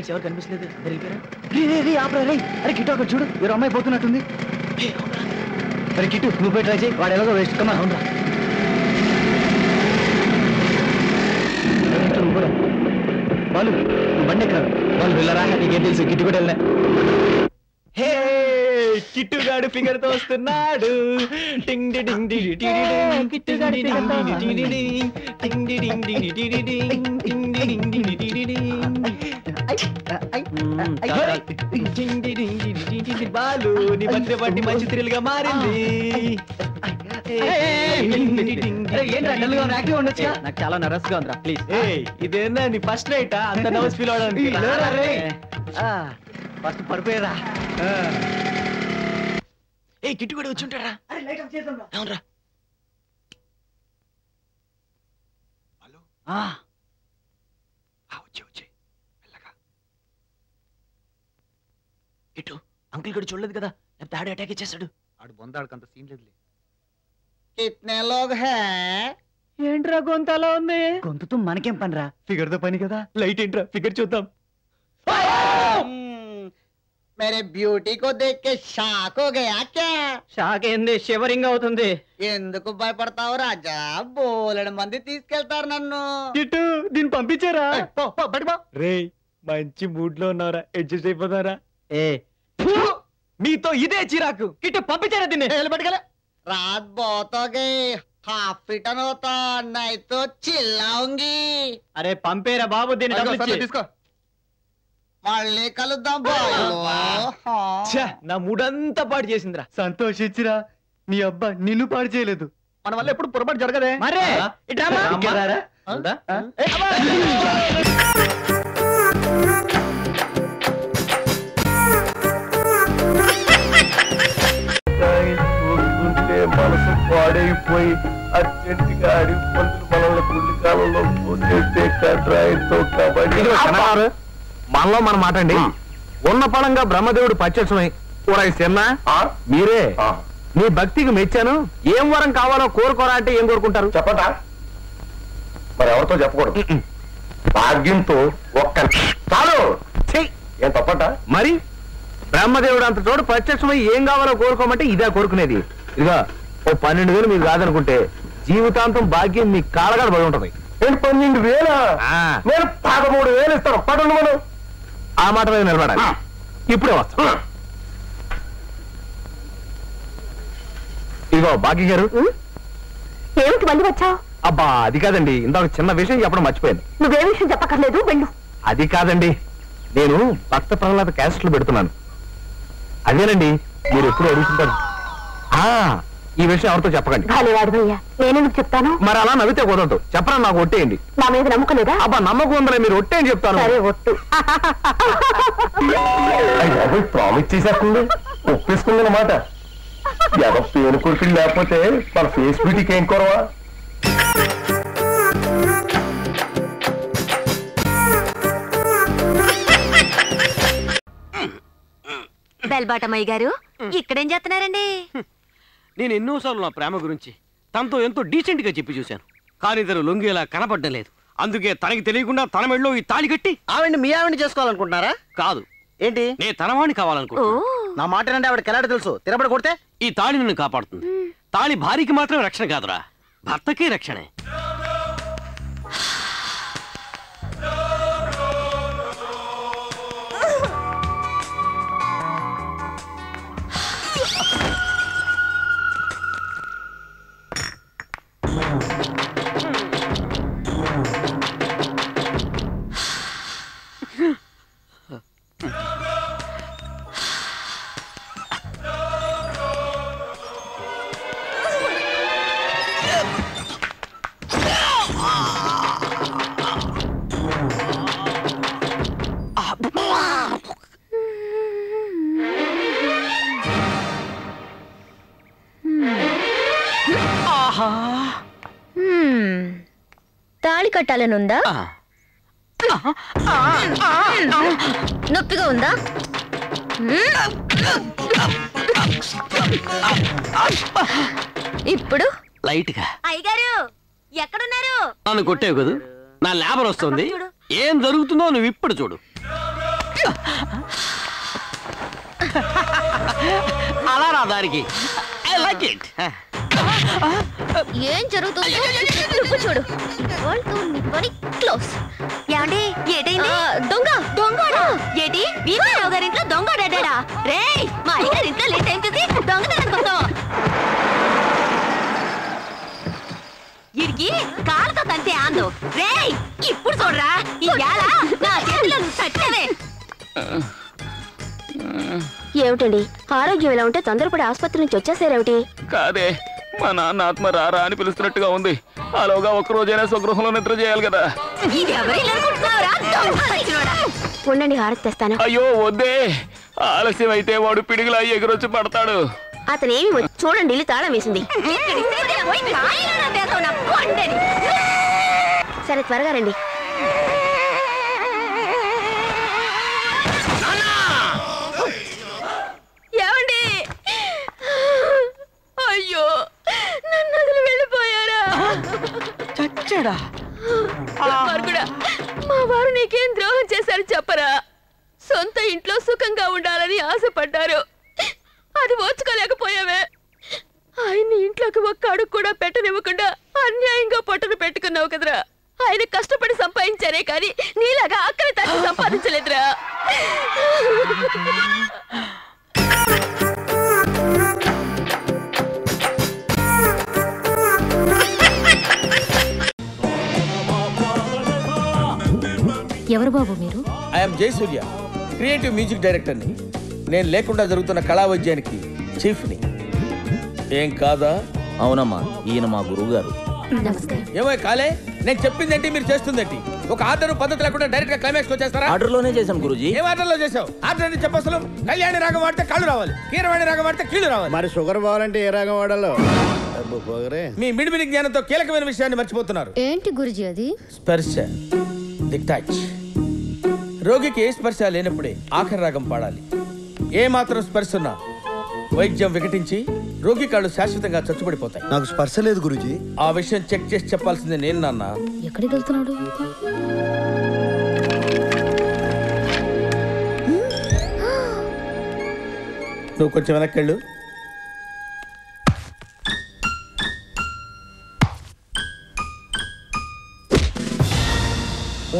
Candidates ఎవరు కనిపిస్తలేదు. అరే కిట్టు అక్కడ చూడు, ఎవరు అమ్మాయి పోతున్నట్టుంది. అరే కిట్టు నువ్వు పోయి ట్రై చేయి, వాడు ఎలాగో వేస్ట్. కమా అవునరా వాళ్ళు నువ్వు బండి ఎక్కడ వాళ్ళు వెళ్ళరా, నీకేం తెలుసు? కిట్టు కూడా వెళ్ళా. హే కిట్టుగాడు ఫిగర్ తో వస్తున్నాడు. బాలు నీ బర్త్డే పార్టీ మంచి థ్రిల్ గా మారింది. నాకు చాలా నర్వస్ గా ఉందిరా. ప్లీజ్ ఇదేనా నీ ఫస్ట్ నైటా? అంత నర్వస్ ఫీల్ అవడానికి ఫస్ట్ పడిపోయారా? ఏ కిట్టు కూడా వచ్చి ఉంటారా? అవునరా. వచ్చే వెళ్ళగా కిట్టు అంకుల్ కూడా చూడలేదు కదా, లేకపోతే ఆడే అటాక్ ఇచ్చేస్తాడు. ఆడు బొందాడికి అంత సీన్ లేదులే. కిట్నే లోగ్ హై. ఏంట్రా గొంతు అలా ఉంది? గొంతుతో మనకేం పనిరా, ఫిగర్ తో పని కదా. లైట్ ఏంట్రా, ఫిగర్ చూద్దాం. मेरे ब्यूटी को देख के షాక్ हो गया क्या? షాక్ ఏంది, షివరింగ్ అవుతుంది. ఎందుకు భయపడతావు రాజా? బోలెడు మంది తీసుకెళ్తారు నన్ను. కిట్టు దీన్ని పంపించారా? రే మంచి మూడ్ లో ఉన్నారా, అడ్జస్ట్ అయిపోతారా? ఏ మీతో ఇదే చిరాకు. కిట్టు పంపించారా దీన్ని? పట్టుకెళ్ళ. रात बहुत हो गई, हाफ फिटन होता नहीं तो चिल्लाऊंगी. అరే పంపేరా బాబు, దీన్ని డబ్బులు ఇచ్చి. తీసుకో. మళ్ళీ కలుద్దాం. నా మూడంతా పాడు చేసిందిరా. సంతోషించిరా, నీ అబ్బా నిన్ను పాడు చేయలేదు. మన వల్ల ఎప్పుడు పొరపాటు జరగదే. మరే మనసు పాడైపోయి అర్జెంటుగా అడిగి పంతులు మనల్ని పుల్లి కాలంలో పోసేస్తే కట్రాయితో కబడ్డీ. మనలో మన మాట అండి. ఉన్న పడంగా బ్రహ్మదేవుడు పచ్చమై కూరయిస్తున్నా మీరే నీ భక్తికి మెచ్చాను. ఏం వరం కావాలో కోరుకోరా అంటే ఏం కోరుకుంటారు చెప్పటా? మరి ఎవరితో చెప్పకూడదు. భాగ్యంతో ఒక్క చాలు. ఏం తప్పట? మరి బ్రహ్మదేవుడు అంత చోటు ప్రత్యక్షమై ఏం కావాలో కోరుకోమంటే ఇదే కోరుకునేది. ఇదిగా ఓ 12,000 మీరు కాదనుకుంటే జీవితాంతం భాగ్యం మీ కాళ్ళగా పడి ఉంటది. 12,000? నేను 13,000 ఇస్తాను. పడండి మనం ఆ మాట మీద నిలబడాలి. ఇప్పుడే వస్తా. ఇదిగో భాగ్య గారు. ఏమిటి మళ్ళీ వచ్చావు? అబ్బా అది కాదండి, ఇందాక చిన్న విషయం చెప్పడం మర్చిపోయాను. నువ్వే విషయం చెప్పక్కర్లేదు, వెళ్ళు. అది కాదండి, నేను భక్త ప్రహ్లాద క్యాసెట్లు పెడుతున్నాను. అదేనండి మీరు ఎప్పుడు అడుగుతుంటారు. ఈ విషయం ఎవరితో చెప్పకండి. వాడివయ్యా, నేనెందుకు చెప్తాను? మరి అలా నవ్వితే కుదరదు. చెప్పరా, నాకు ఒట్టేయండి. నా మీద నమ్మకం లేదా? అబ్బా నమ్మకం ఉందలే, మీరు ఒట్టేయని చెప్తాను. సరే ఒట్టు. ప్రామిస్ చేసేస్తుంది, ఒప్పేసుకుంది అన్నమాట. ఎవరు పేరు కొడుకులు లేకపోతే మన ఫేస్ బ్యూటీకి ఏం కొరవా? బెల్బాటమయ్య గారు ఇక్కడేం చేస్తున్నారండి? నేను ఎన్నోసార్లు నా ప్రేమ గురించి తనతో ఎంతో డీసెంట్ గా చెప్పి చూశాను, కానీ తను లొంగేలా కనపడ్డం లేదు. అందుకే తనకి తెలియకుండా తన మెడలో ఈ తాళి కట్టి ఆవిడ్ని మీ ఆవిడ్ని చేసుకోవాలనుకుంటున్నారా? కాదు, ఏంటి నేను తనవాణ్ణి కావాలనుకుంటున్నా. నా మాట అంటే ఆవిడ కెలాడ తెలుసు. తిరబడి కొడితే ఈ తాళి నిన్ను కాపాడుతుంది. తాళి భార్యకి మాత్రం రక్షణ కాదురా, భర్తకి రక్షణే. తాళి కట్టాలనుందా? నొప్పిగా ఉందా? ఇప్పుడు లైట్ గా. అయ్యగారు ఎక్కడున్నారు? నన్ను కొట్టేవు కదా, నా లేబర్ వస్తుంది. ఏం జరుగుతుందో నువ్వు ఇప్పుడు చూడు. అలా రా దారికి. I like it. ఏం జరుగుతుందో చూడు. క్లోజ్. ఏమండి ఏటైంది? దొంగ దొంగడా ఏటి? వీరరావు గారింట్లో దొంగ డాడా? రే మా అయ్యగారింట్లో లేట్ టైం చూసి దొంగతనం కోసం ఇడికి కాలుతో తంతే ఆందు. రే ఇప్పుడు చూడరా ఈ వేళ నా చేతిలో చచ్చేవే. ఏమిటండి ఆరోగ్యం ఎలా ఉంటే తొందరపడి ఆసుపత్రి నుంచి వచ్చేసారేమిటి? కాదే, మా నాన్న ఆత్మ రారా అని పిలుస్తున్నట్టుగా ఉంది. అలాగా ఒక్కరోజైనా స్వగృహంలో నిద్ర చేయాలి కదా. ఉండండి హారతి తెస్తాను. అయ్యో వద్దే, ఆలస్యం అయితే వాడు పిడుగులా ఎగురొచ్చి పడతాడు. అతనేమి చూడండి ఇల్లు తాళం వేసింది. సరే త్వరగా రండి. ఏమండి? అయ్యో నన్ను వదిలి వెళ్ళిపోయారా? చచ్చాడా? మా వారు నీకేం ద్రోహం చేశారు చెప్పరా? సొంత ఇంట్లో సుఖంగా ఉండాలని ఆశపడ్డారు, అది ఓర్చుకోలేకపోయావే. ఆయన్ని ఇంట్లోకి ఒక్క అడుగు కూడా పెట్టనివ్వకుండా అన్యాయంగా పొట్టను పెట్టుకున్నావు కదరా. ఆయన కష్టపడి సంపాదించారే కానీ నీలాగా ఆకలి తగ్గి సంపాదించలేదురా. ఎవరు బాబు మీరు? ఐఎమ్ జయసూర్య, క్రియేటివ్ మ్యూజిక్ డైరెక్టర్ని. నేను లేకుండా జరుగుతున్న కళా వైద్యానికి చీఫ్ని. ఏం కాదా? అవునమ్మా, ఈయన మా గురువు గారు. ఏమో కాలే, నేను చెప్పిందేంటి మీరు చేస్తుందేంటి? ఒక ఆర్డర్ పద్ధతి లేకుండా డైరెక్ట్ గా క్లైమాక్స్ వచ్చేస్తారా? ఆర్డర్లోనే చేశాను గురూజీ. ఏం ఆర్డర్లో చేసావు? ఆర్డర్ అని చెప్పసలు కళ్యాణి రాగం వాడితే కాళ్ళు రావాలి, కీరవాణి రాగం వాడితే కీళ్ళు రావాలి. మరి షుగర్ పోవాలంటే ఏ రాగం వాడాలో? మీ మిడిమిడి జ్ఞానంతో కీలకమైన విషయాన్ని మర్చిపోతున్నారు. ఏంటి గురుజీ అది? స్పర్శ, ది టచ్. రోగికి ఏ స్పర్శ లేనప్పుడే ఆఖరి రాగం పాడాలి. ఏ మాత్రం స్పర్శ ఉన్నా వైద్యం వికటించి రోగి కాళ్ళు శాశ్వతంగా చచ్చుబడిపోతాయి. నాకు స్పర్శ లేదు గురూజీ. ఆ విషయం చెక్ చేసి చెప్పాల్సిందే నేను నాన్న. ఎక్కడికి వెళ్తున్నాడు? నువ్వు కొంచెం వెనక్కెళ్ళు.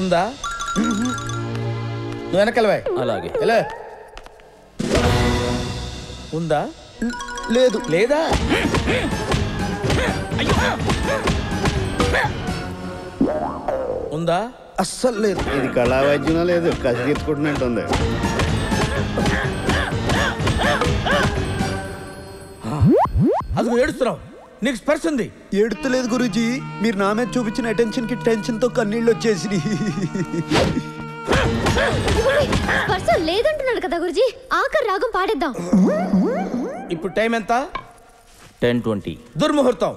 ఉందా? నువ్వు వెనకెళ్ళవా? అలాగే. ఉందా? లేదు. లేదా? ఉందా? అస్సలు లేదు. ఇది కళా వైద్యం లేదు, కసి తీర్చుకుంటున్నట్టుంది. అది ఏడుస్తున్నావు, నీకు స్పర్శ ఉంది. ఏడుతలేదు గురూజీ, మీరు నా మీద చూపించిన అటెన్షన్ కి టెన్షన్ తో కన్నీళ్ళు వచ్చేసి. స్పర్శ లేదంటున్నాడు కదా గురుజీ, ఆఖరి రాగం పాడేద్దాం. ఇప్పుడు టైం ఎంత? 10:20. దుర్ముహూర్తం.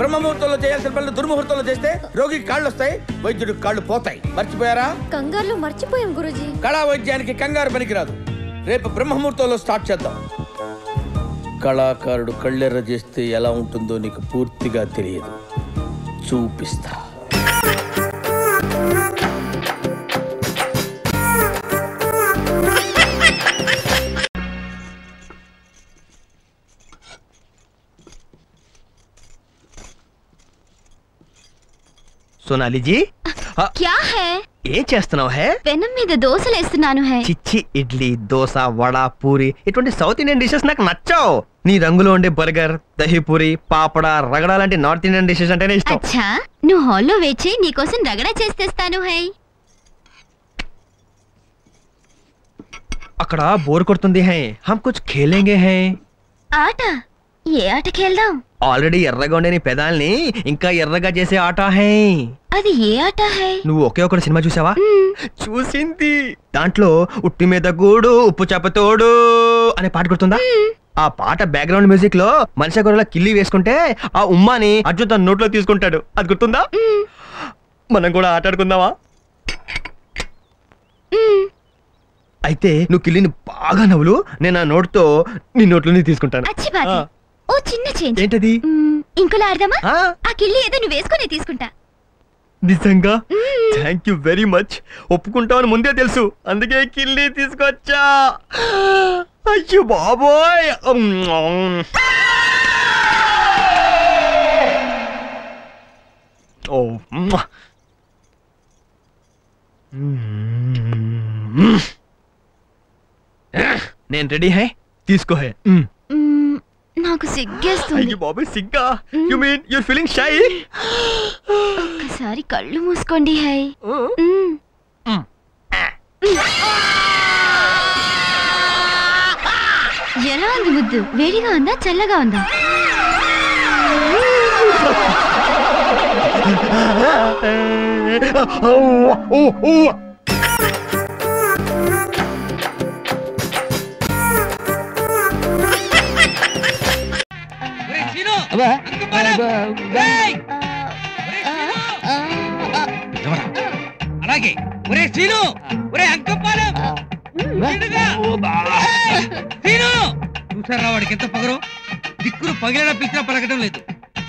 బ్రహ్మముహూర్తంలో చేయాల్సిన పనులు దుర్ముహూర్తంలో చేస్తే రోగికి కాళ్ళు వస్తాయి, వైద్యుడికి కాళ్ళు పోతాయి. మర్చిపోయారా? కంగారులో మర్చిపోయాం గురుజీ. కళా వైద్యానికి కంగారు పనికిరాదు. రేపు బ్రహ్మముహూర్తంలో స్టార్ట్ చేద్దాం. కళాకారుడు కళ్ళెర్ర చేస్తే ఎలా ఉంటుందో నీకు పూర్తిగా తెలియదు, చూపిస్తా. సోనాలి జీ, క్యా హై? ఏం చేస్తున్నావు? హే, పెనం మీద దోశలేస్తున్నాను. హై చిచ్చి, ఇడ్లీ, దోశ, వడ, పూరి ఇటువంటి సౌత్ ఇండియన్ డిషెస్ నాకు నచ్చావు. నీ రంగులో ఉండే బర్గర్, దహీపూరి, పాపడ, రగడ లాంటి నార్త్ ఇండియన్ డిషెస్ అంటేనే ఇష్టం. అచ్చా, నువ్వు హాల్లో వేచి నీకోసం రగడ చేస్తేస్తాను. హై అక్కడ బోర్ కొడుతుంది. హై, హమ్ కుచ్ ఖేలేంగే. హై, ఆట? ఏ ఆటకి వెళ్దాం? ఆల్రెడీ ఎర్రగా ఉండే నీ పెదాల్ని ఇంకా ఎర్రగా చేసే ఆట. హై, అది ఏ ఆట? హై నువ్వు ఒకే ఒకటి సినిమా చూసావా? చూసింది. దాంట్లో ఉట్టి మీద గూడు ఉప్పు చేపతోడు అనే పాట గుర్తుందా? ఆ పాట బ్యాక్గ్రౌండ్ మ్యూజిక్ లో మనిషి గొర్రెల కిల్లి వేసుకుంటే ఆ ఉమ్మాని అర్జున్ తన నోట్లో తీసుకుంటాడు. అది గుర్తుందా? మనం కూడా ఆటాడుకుందామా? అయితే నువ్వు కిల్లిని బాగా నవ్వులు, నేను ఆ నోట్తో నీ నోట్లో తీసుకుంటాను. ఓ చిన్న చేంజ్. ఏంటది? ఇంకోలా ఆడదామా? ఆ కిల్లి ఏదో నువ్వు వేసుకుని తీసుకుంటా. నిజంగా థ్యాంక్ యూ వెరీ మచ్. ఒప్పుకుంటామని ముందే తెలుసు, అందుకే కిల్లి తీసుకొచ్చా. అయ్యో బాబోయ్. ఓ నేను రెడీ హై, తీసుకో హై. నాకు సిగ్గేస్తుంది. అయ్యో బాబోయ్ సిగ్గా? You mean you are feeling shy? ఒక్కసారి కళ్ళు మూసుకోండి హై. ఎలా ఉంది ముద్దు? వేడిగా ఉందా చల్లగా ఉందా? అలాగే ఒరే శ్రీను, ఒరే అంకపాలెం, శ్రీను చూసారా వాడికి ఎంత పగరు? దిక్కులు పగిలినా పిచ్చినా పలకటం లేదు.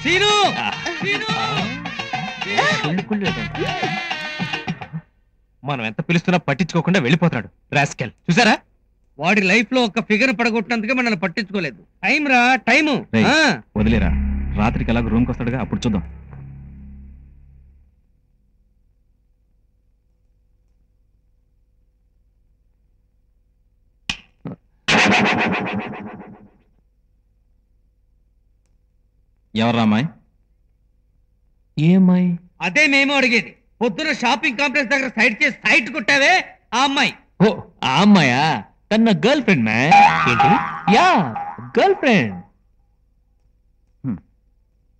శ్రీను మనం ఎంత పిలుస్తున్నా పట్టించుకోకుండా వెళ్ళిపోతున్నాడు రాస్కెల్. చూసారా వాడి లైఫ్ లో ఒక ఫిగర్ పడగొట్టినందుకే మనల్ని పట్టించుకోలేదు. టైం రా టైము. వదిలేరా, రాత్రికి ఎలాగో రూమ్కి వస్తాడుగా, అప్పుడు చూద్దాం. ఎవరా అమ్మాయి? ఏ అమ్మాయి? అదే మేము అడిగేది. పొద్దున షాపింగ్ కాంప్లెక్స్ దగ్గర సైట్ కొట్టావే ఆ అమ్మాయి. ఓ ఆ అమ్మాయా? తన గర్ల్ ఫ్రెండ్ మ్యాన్. ఏంటి? Yeah girl friend.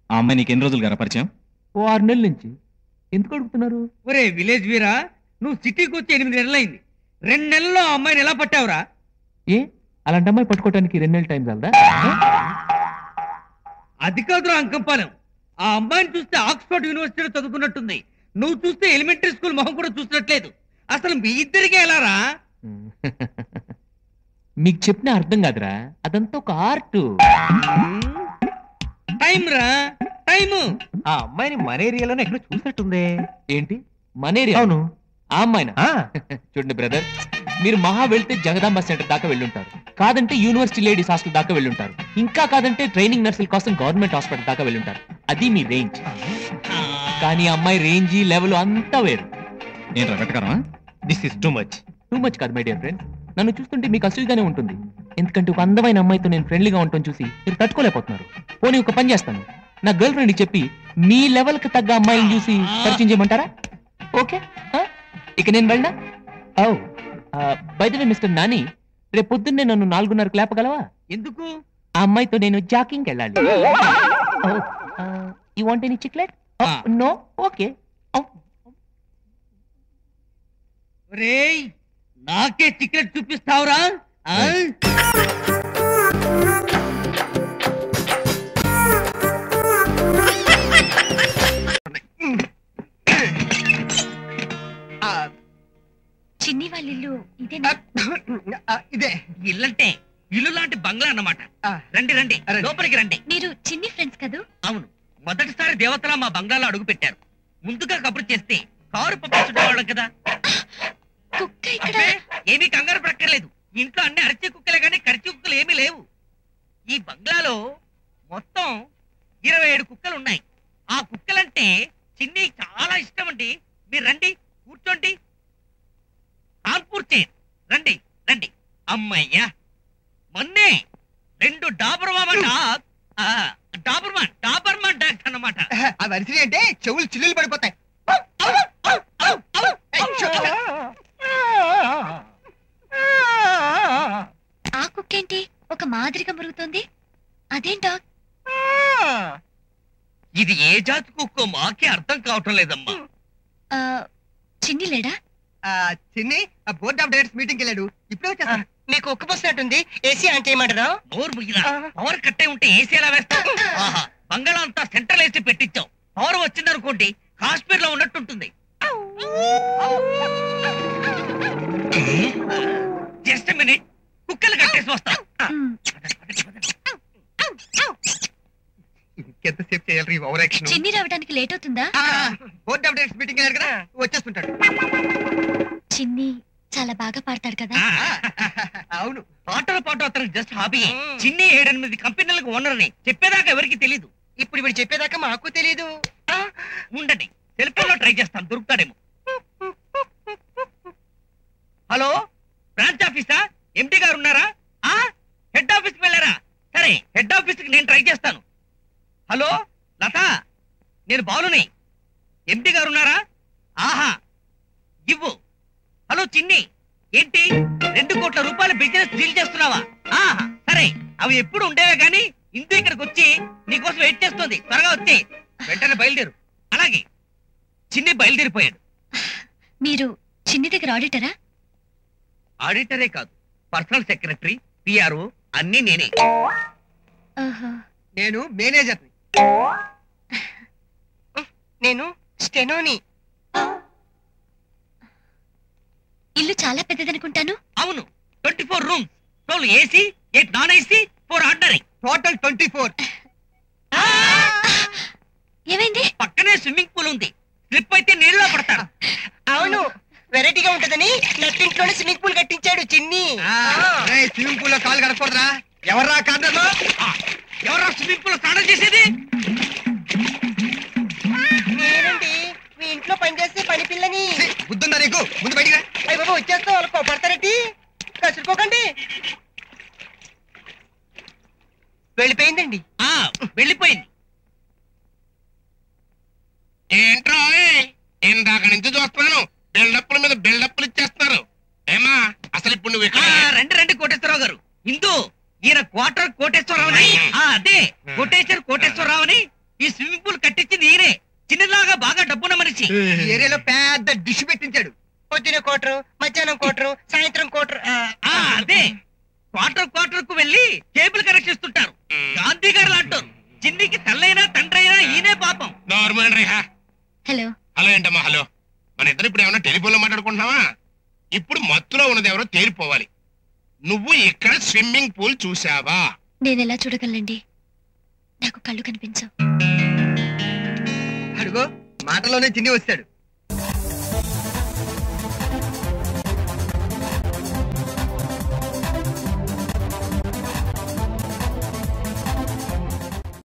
ఆ అమ్మాయి నీకు ఎన్ని రోజులు గారా పరిచయం? ఓ 6 నెలల నుంచి. ఎందుకు అడుగుతున్నారు? ఒరే విలేజ్ వీరా, నువ్వు సిటీకి వచ్చి 8 నెలలైంది. 2 నెలల్లో ఆ అమ్మాయిని ఎలా పట్టావురా? ఏ అలాంటి అమ్మాయి పట్టుకోవడానికి 2 నెలల టైం చాలదా? అది కాదురా అంకంపాలెం, ఆ అమ్మాయిని చూస్తే ఆక్స్ఫర్డ్ యూనివర్సిటీలో చదువుకున్నట్టుంది. నువ్వు చూస్తే ఎలిమెంటరీ స్కూల్ మొహం కూడా చూసినట్లేదు. అసలు మీ ఇద్దరికే ఎలారా? మీకు చెప్పిన అర్థం కాదురా, అదంతా ఒక ఆర్ట్. టైం రా టైము. ఆ అమ్మాయిని మన ఏరియాలోనే ఎక్కడ చూసినట్టుంది. ఏంటి మన ఏరియా? అవును ఆ అమ్మాయినా? చూడండి బ్రదర్, మీరు మహా వెళ్తే జగదాంబ సెంటర్ దాకా వెళ్ళుంటారు, కాదంటే యూనివర్సిటీ లేడీస్ హాస్టల్ దాకా వెళ్ళుంటారు, ఇంకా కాదంటే ట్రైనింగ్ నర్సుల కోసం గవర్నమెంట్ హాస్పిటల్ దాకా వెళ్ళుంటారు. అది మీ రేంజ్. కానీ అమ్మాయి రేంజ్ లెవెల్ అంతా వేరు. నేను రగట్కరా? This is too much. Too much కాదు మై డియర్ ఫ్రెండ్స్, నన్ను చూస్తుంటే మీకు అసూయగానే ఉంటుంది. ఎందుకంటే ఒక అందమైన అమ్మాయితో నేను ఫ్రెండ్లీగా ఉంటాను చూసి మీరు తట్టుకోలేకపోతున్నారు. పోనీ ఒక పని చేస్తాను, నా గర్ల్ ఫ్రెండ్ చెప్పి మీ లెవెల్ కి తగ్గ అమ్మాయిని చూసి పరిచయం చేయమంటారా? ఓకే, ఇక నేను వెళ్ళా. Oh by the way mister Nani, రేపు పొద్దున్నే నన్ను 4:30కు లేపగలవా? ఎందుకు? ఆ అమ్మాయితో నేను జాకింగ్ వెళ్ళాలి. You want any chocolate? No? Okay. రేయ్ నాకే చికెట్ చూపిస్తావురా? చిన్ని వాళ్ళ ఇల్లు ఇదేనా? ఇదే ఇల్లంటే ఇల్లు లాంటి బంగ్లా అన్నమాట. రండి రండి లోపలికి రండి. మీరు చిన్ని ఫ్రెండ్స్ కదూ? అవును, మొదటిసారి దేవతలా మా బంగ్లాలో అడుగు పెట్టారు. ముందుగా కబురు చేస్తే కారు పంపించుండేవాళ్ళం కదా. కుక్క ఇక్కడ? ఏమీ కంగారు పడక్కర్లేదు, ఇంట్లో అన్ని అరచి కుక్కలే కానీ కరిచి కుక్కలు ఏమీ లేవు. ఈ బంగ్లాలో మొత్తం 27 కుక్కలు ఉన్నాయి. ఆ కుక్కలంటే చిన్ని చాలా ఇష్టం అండి. మీరు రండి కూర్చోండి. కాన్పూర్ చైన్ రండి రండి. అమ్మయ్యా, మొన్నే 2 డాబర్మాన్ డాగ్స్ అన్నమాట. అవి అరిచి అంటే చెవులు చిల్లులు పడిపోతాయి. ఆ కుక్కేంటి ఒక మాదిరిగా మురుగుతోంది? అదేం డాగ్? ఇది ఏ జాతి కుక్కో మాకే అర్థం కావటం లేదమ్మా. చిన్ని లేడా? చిన్ని బోర్డ్ ఆఫ్ డైరెక్టర్స్ మీటింగ్ వెళ్ళాడు, ఇప్పుడే వచ్చేస్తా. నీకు ఒక్క బస్సు అట్టుంది, ఏసీ అంటే ఏమంటారా? నోరు ముగిరా, పవర్ కట్టే ఉంటే ఏసీ ఎలా వేస్తావు? ఆహా, బంగాళా అంతా సెంట్రల్ ఏసీ పెట్టించావు. పవర్ వచ్చిందనుకోండి కాశ్మీర్ లో ఉన్నట్టుంటుంది. జస్ట్ మినిట్, కుక్కలు కట్టేసి వస్తా. ఎంతసేపు చేయాలి ఈ ఓవర్ యాక్షన్? చిన్ని రావడానికి లేట్ అవుతుందా? బోర్డ్ ఆఫ్ డైరెక్టర్స్ మీటింగ్ వెళ్ళారు కదా, వచ్చేస్తుంటాడు. చిన్ని చాలా బాగా పాడతాడు కదా. అవును, పాటలు పాట అతనికి జస్ట్ హాబీ. చిన్ని 7-8 కంపెనీలకు ఓనర్ని చెప్పేదాకా ఎవరికి తెలీదు. ఇప్పుడు వీడు చెప్పేదాకా మాకు తెలీదు. ఉండండి, టెలిఫోన్ లో ట్రై చేస్తాను, దొరుకుతాడేమో. Hello, branch ఆఫీసా? ఎండి గారు ఉన్నారా? హెడ్ ఆఫీస్కి వెళ్ళారా? సరే, హెడ్ ఆఫీస్కి నేను ట్రై చేస్తాను. హలో లత, నేను బాలుని. ఎండి గారు ఉన్నారా? ఆహా, ఇవ్వు. హలో చిన్ని, ఏంటి 2 కోట్ల రూపాయల బిజినెస్ డీల్ చేస్తున్నావా? సరే, అవి ఎప్పుడు ఉండేవే గానీ ఇందు ఇక్కడికి వచ్చి నీకోసం వెయిట్ చేస్తుంది. త్వరగా వచ్చి వెంటనే బయలుదేరు. అలాగే. చిన్ని బయలుదేరిపోయాడు. మీరు చిన్ని దగ్గర ఆడిటరా? ఆడిటరే కాదు, పర్సనల్ సెక్రటరీ, పిఆర్ఓ అన్నీ నేనే. నేను మేనేజర్ని. నేను స్టెనోని. ఇల్లు చాలా పెద్దదనుకుంటాను. అవును, 24 rooms, 12 AC, 8 non AC, 4 ordinary, total 24. ఏమైంది? పక్కనే స్విమ్మింగ్ పూల్ ఉంది. స్లిప్ అయితే నీళ్ళలో పడతాడు. అవును, వెరైటీగా ఉంటదని నట్టింట్లోనే స్విమ్మింగ్ పూల్ కట్టించాడు చిన్ని. స్విమ్మింగ్ పూల్ లో కాలు కడకూడదురా. ఎవర్రా కాదు? ఎవరా స్విమ్మింగ్ పూల్ స్నానం చేసేది? నేనండి, మీ ఇంట్లో పనిచేసే పని పిల్లని. బుద్ధుందా నీకు? ముందు బయటికి. అయ్య బాబా, వచ్చేస్తా. వాళ్ళు కోపడతారండి, కసురుకోకండి. వెళ్ళిపోయిందండి. వెళ్ళిపోయింది. ఏంట్రా ఇందాక నుంచి చూస్తున్నాను, బిల్డప్ల మీద బిల్డప్లు ఇచ్చేస్తున్నారు. ఏమా అసలు ఇప్పుడు నువ్వు ఇక్కడ? రండి కోటేశ్వరరావు గారు. ఇందు, ఈయన క్వార్టర్ కోటేశ్వరరావు. అదే కోటేశ్వరరావు అని ఈ స్విమ్మింగ్ పూల్ కట్టించింది ఈయనే. చిన్నలాగా బాగా డబ్బున్న మనిషి. ఏరియాలో పెద్ద డిష్ పెట్టించాడు. పొద్దున కోటరు, మధ్యాహ్నం కోటరు, సాయంత్రం కోటరు. అదే క్వార్టర్ కు వెళ్ళి కేబుల్ కనెక్ట్ ఇస్తుంటారు. గాంధీ గారు అంటారు, చిన్నికి తల్లైనా తండ్రైనా ఈయనే పాపం. నార్మల్ రేహా. హలో. హలో ఏంటమ్మా? హలో, మన ఇద్దరు ఇప్పుడు ఏమన్నా టెలిఫోన్ లో మాట్లాడుకుంటున్నావా? ఇప్పుడు మత్తులో ఉన్నది ఎవరో తేలిపోవాలి. నువ్వు ఇక్కడ స్విమ్మింగ్ పూల్ చూసావా? నేను ఎలా చూడగలండి, నాకు కళ్ళు కనిపించవు. అడుగో, మాటలోనే చిన్ని వచ్చాడు.